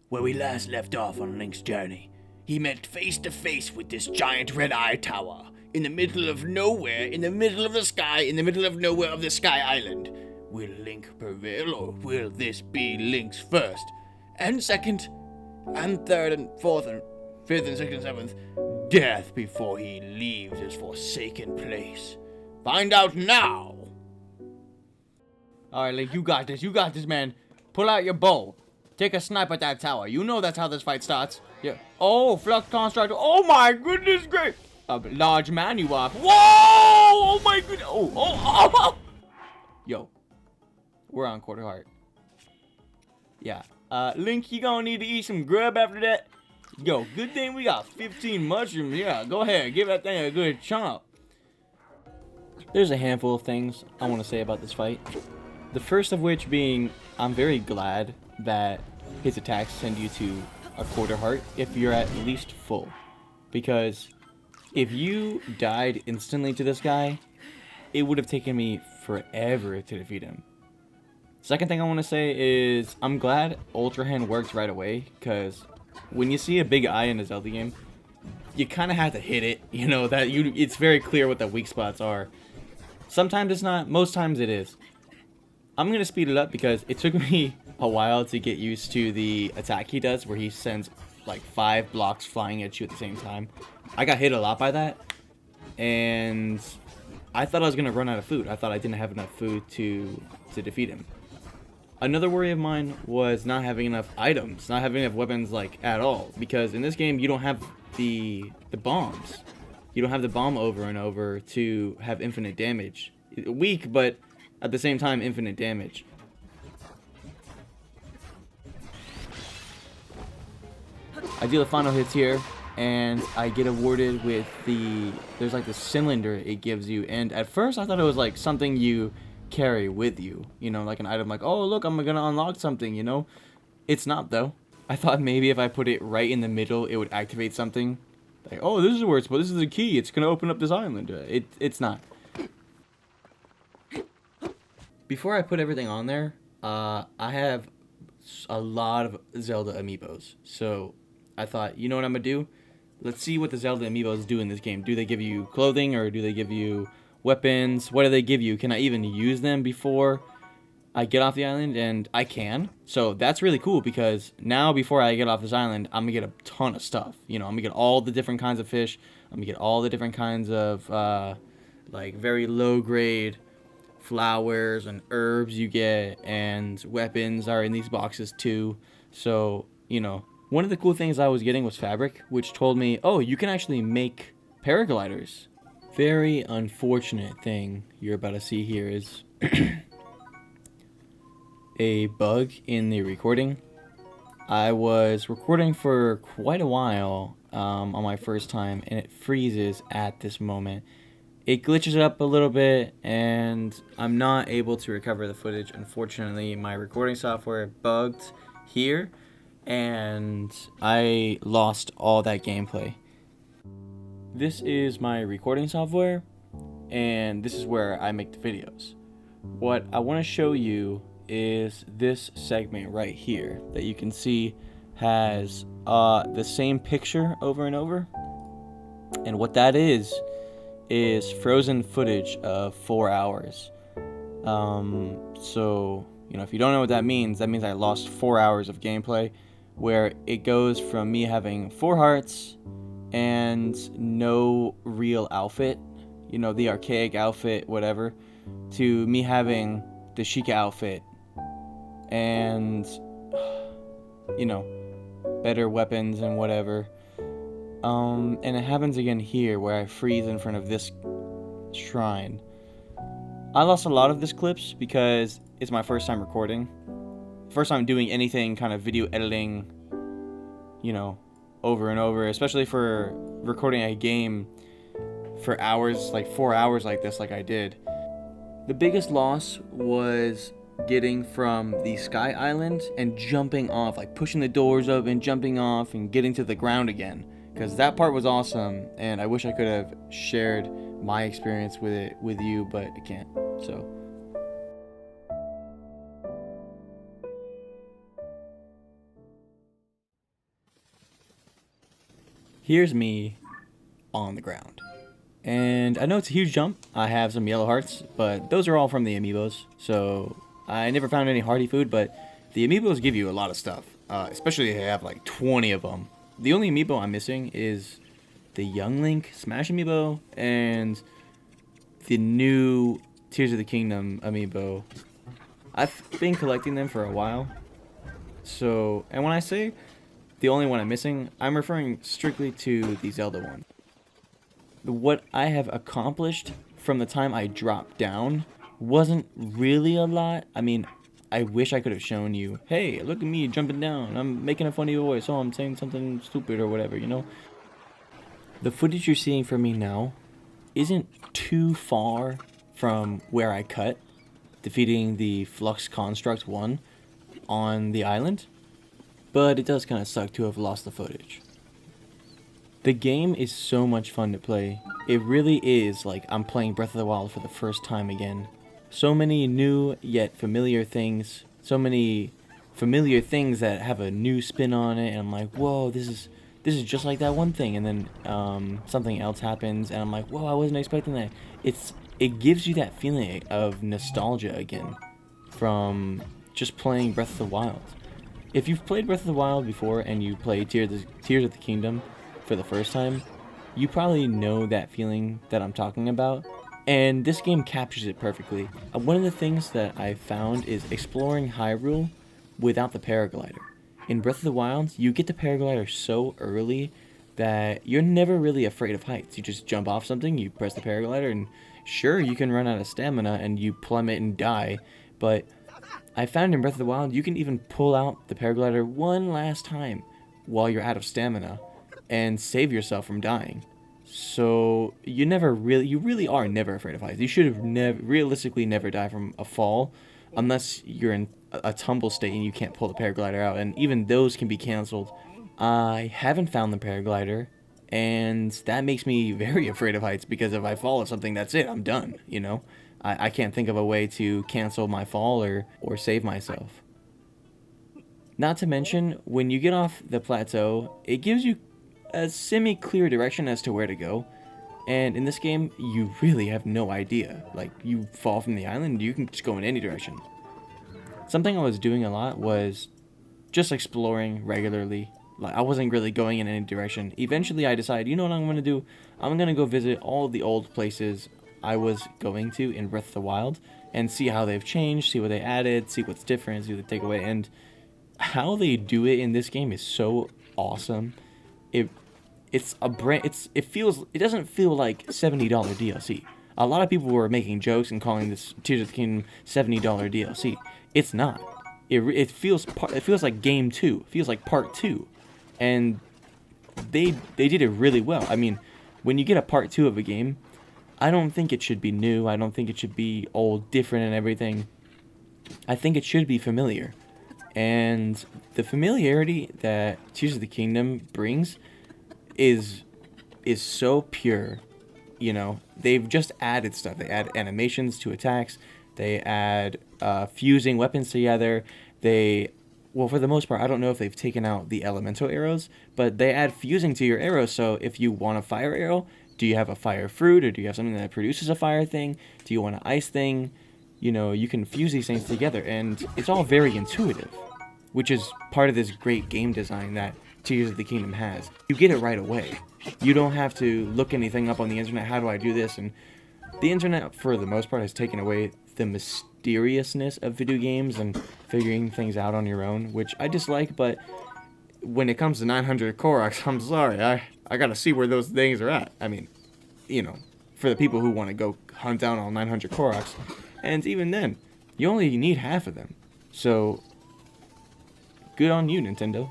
where we last left off on Link's journey, he met face to face with this giant red-eye tower in the middle of nowhere, in the middle of the sky, in the middle of nowhere of the Sky Island. Will Link prevail, or will this be Link's first, and second, and third, and fourth, and fifth, and sixth, and seventh death before he leaves his forsaken place? Find out now! Alright, Link, you got this, man. Pull out your bow. Take a snipe at that tower. You know that's how this fight starts. Yeah. Oh, Flux Constructor. Oh my goodness, great. A large man you are. Whoa! Oh my goodness. Oh. Yo. We're on quarter heart. Yeah. Link, you gonna need to eat some grub after that. Yo, good thing we got 15 mushrooms. Yeah, go ahead. Give that thing a good chomp. There's a handful of things I want to say about this fight. The first of which being, I'm very glad that his attacks send you to a quarter heart if you're at least full. Because if you died instantly to this guy, it would have taken me forever to defeat him. Second thing I want to say is, I'm glad Ultra Hand worked right away, because when you see a big eye in a Zelda game, you kind of have to hit it. You know, it's very clear what the weak spots are. Sometimes it's not, most times it is. I'm going to speed it up because it took me a while to get used to the attack he does where he sends like 5 blocks flying at you at the same time. I got hit a lot by that, and I thought I was going to run out of food. I thought I didn't have enough food to defeat him. Another worry of mine was not having enough items, not having enough weapons like at all, because in this game you don't have the bombs. You don't have the bomb over and over to have infinite damage. Weak, but at the same time, infinite damage. I deal the final hits here, and I get awarded with there's like the cylinder it gives you, and at first I thought it was like something you carry with you, you know, like an item like, oh look, I'm gonna unlock something, you know. It's not though. I thought maybe if I put it right in the middle, it would activate something. Like, oh, this is where it's, but this is the key, it's gonna open up this island. It's not. Before I put everything on there, I have a lot of Zelda amiibos. So I thought, you know what I'm going to do? Let's see what the Zelda amiibos do in this game. Do they give you clothing, or do they give you weapons? What do they give you? Can I even use them before I get off the island? And I can. So that's really cool, because now before I get off this island, I'm going to get a ton of stuff. You know, I'm going to get all the different kinds of fish. I'm going to get all the different kinds of like very low grade flowers and herbs you get, and weapons are in these boxes too. So, you know, one of the cool things I was getting was fabric, which told me, oh, you can actually make paragliders. Very unfortunate thing you're about to see here is a bug in the recording. I was recording for quite a while on my first time, and it freezes at this moment. It glitches up a little bit, and I'm not able to recover the footage. Unfortunately, my recording software bugged here, and I lost all that gameplay. This is my recording software, and this is where I make the videos. What I want to show you is this segment right here that you can see has the same picture over and over. And what that is frozen footage of 4 hours. So, you know, if you don't know what that means I lost 4 hours of gameplay, where it goes from me having 4 hearts and no real outfit, you know, the archaic outfit, whatever, to me having the Sheikah outfit and, you know, better weapons and whatever. And it happens again here, where I freeze in front of this shrine. I lost a lot of this clips because it's my first time recording. First time doing anything kind of video editing, you know, over and over, especially for recording a game for hours, like 4 hours like this, like I did. The biggest loss was getting from the Sky Island and jumping off, like pushing the doors open, jumping off, and getting to the ground again. Because that part was awesome, and I wish I could have shared my experience with it with you, but I can't. So here's me on the ground. And I know it's a huge jump. I have some yellow hearts, but those are all from the amiibos. So I never found any hearty food, but the amiibos give you a lot of stuff. Especially if they have like 20 of them. The only amiibo I'm missing is the Young Link Smash amiibo and the new Tears of the Kingdom amiibo. I've been collecting them for a while. So, and when I say the only one I'm missing, I'm referring strictly to the Zelda one. What I have accomplished from the time I dropped down wasn't really a lot. I mean, I wish I could have shown you, hey, look at me jumping down. I'm making a funny voice. Oh, I'm saying something stupid or whatever, you know? The footage you're seeing from me now isn't too far from where I cut, defeating the Flux Construct 1 on the island, but it does kind of suck to have lost the footage. The game is so much fun to play. It really is like I'm playing Breath of the Wild for the first time again. So many new yet familiar things. So many familiar things that have a new spin on it, and I'm like, whoa, this is just like that one thing. And then something else happens, and I'm like, whoa, I wasn't expecting that. It gives you that feeling of nostalgia again from just playing Breath of the Wild. If you've played Breath of the Wild before and you played Tears of the Kingdom for the first time, you probably know that feeling that I'm talking about, and this game captures it perfectly. One of the things that I found is exploring Hyrule without the paraglider. In Breath of the Wild, you get the paraglider so early that you're never really afraid of heights. You just jump off something, you press the paraglider, and sure, you can run out of stamina and you plummet and die, but I found in Breath of the Wild you can even pull out the paraglider one last time while you're out of stamina and save yourself from dying. So you really are never afraid of heights. You should have realistically never die from a fall unless you're in a tumble state and you can't pull the paraglider out, and even those can be canceled. I haven't found the paraglider, and that makes me very afraid of heights, because if I fall off something, that's it, I'm done, you know? I can't think of a way to cancel my fall or save myself. Not to mention, when you get off the plateau, it gives you a semi-clear direction as to where to go. And in this game, you really have no idea. Like, you fall from the island, you can just go in any direction. Something I was doing a lot was just exploring regularly. Like, I wasn't really going in any direction. Eventually, I decided, you know what I'm going to do? I'm going to go visit all the old places I was going to in Breath of the Wild and see how they've changed, see what they added, see what's different, see what they take away. And how they do it in this game is so awesome. It doesn't feel like $70 DLC. A lot of people were making jokes and calling this Tears of the Kingdom $70 DLC. It's not. It feels like game 2. It feels like part 2. And they did it really well. I mean, when you get a part 2 of a game, I don't think it should be new. I don't think it should be all different and everything. I think it should be familiar. And the familiarity that Tears of the Kingdom brings is so pure. You know, they've just added stuff. They add animations to attacks. They add fusing weapons together. Well, for the most part, I don't know if they've taken out the elemental arrows, but they add fusing to your arrows. So if you want a fire arrow, do you have a fire fruit, or do you have something that produces a fire thing? Do you want an ice thing? You know, you can fuse these things together, and it's all very intuitive, which is part of this great game design that Tears of the Kingdom has. You get it right away. You don't have to look anything up on the internet. How do I do this? And the internet, for the most part, has taken away the mysteriousness of video games and figuring things out on your own, which I dislike. But when it comes to 900 Koroks, I'm sorry, I gotta see where those things are at. I mean, you know, for the people who want to go hunt down all 900 Koroks, and even then, you only need half of them. So, good on you, Nintendo.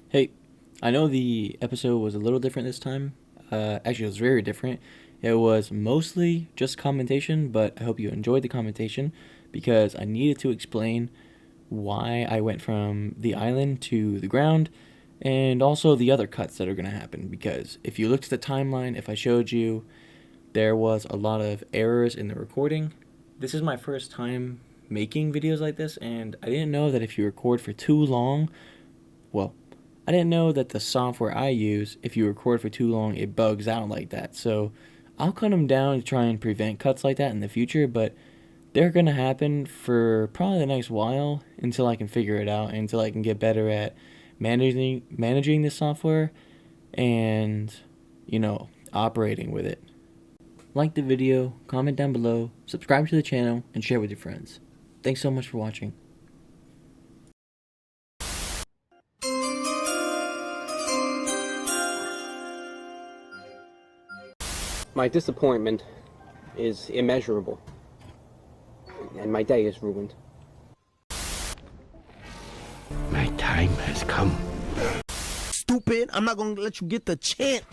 Hey, I know the episode was a little different this time. Actually, it was very different. It was mostly just commentation, but I hope you enjoyed the commentation, because I needed to explain why I went from the island to the ground, and also the other cuts that are going to happen, because if you looked at the timeline, if I showed you, there was a lot of errors in the recording This is my first time making videos like this, and I didn't know that if you record for too long, well, I didn't know that the software I use, if you record for too long, it bugs out like that. So I'll cut them down to try and prevent cuts like that in the future, but they're going to happen for probably the next while until I can figure it out, until I can get better at managing this software and, operating with it. Like the video, comment down below, subscribe to the channel, and share with your friends. Thanks so much for watching. My disappointment is immeasurable, and my day is ruined. My time has come. Stupid, I'm not gonna let you get the chance.